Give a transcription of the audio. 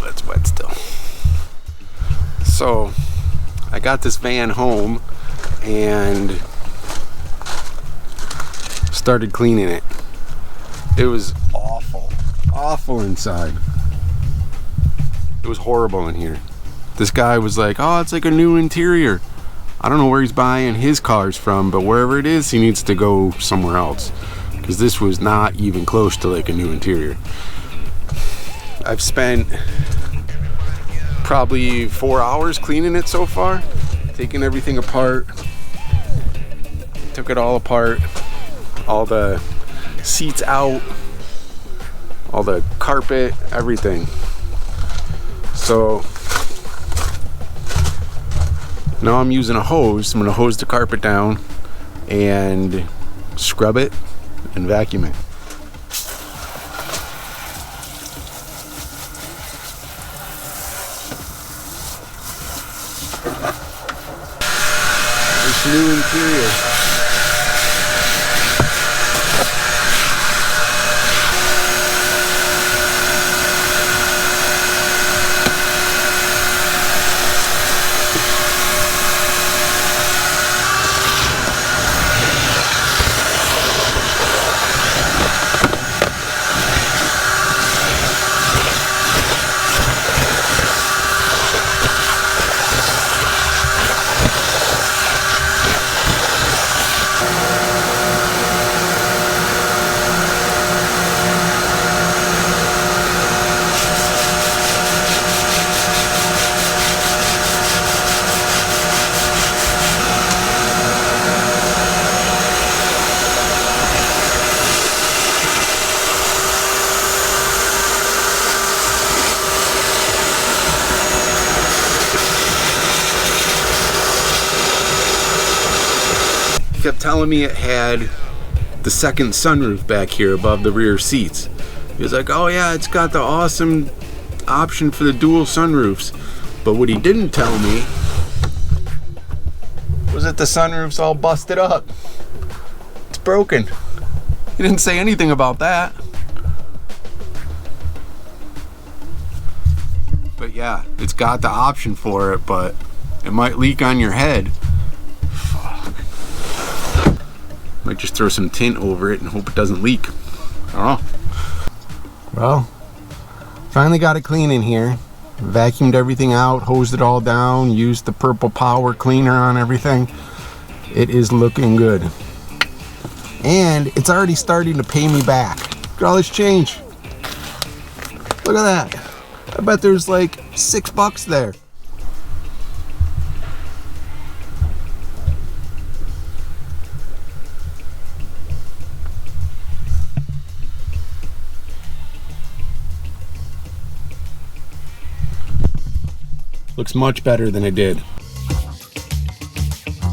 It's wet still. So I got this van home and started cleaning it. It was awful inside. It was horrible in here. This guy was like, oh, it's like a new interior. I don't know where he's buying his cars from, but wherever it is, he needs to go somewhere else, because this was not even close to like a new interior. I've spent probably 4 hours cleaning it so far, taking everything apart. Took it all apart, all the seats out, all the carpet, everything. So now I'm using a hose. I'm going to hose the carpet down and scrub it and vacuum it. This new interior. Kept telling me it had the second sunroof back here above the rear seats. He was like, oh yeah, it's got the awesome option for the dual sunroofs. But what he didn't tell me was that the sunroof's all busted up. It's broken. He didn't say anything about that. But yeah, it's got the option for it, but it might leak on your head. Might just throw some tint over it and hope it doesn't leak. I don't know. Well, finally got it clean in here. Vacuumed everything out, hosed it all down, used the purple power cleaner on everything. It is looking good. And it's already starting to pay me back. Look at all this change. Look at that. I bet there's like $6 there. Looks much better than it did.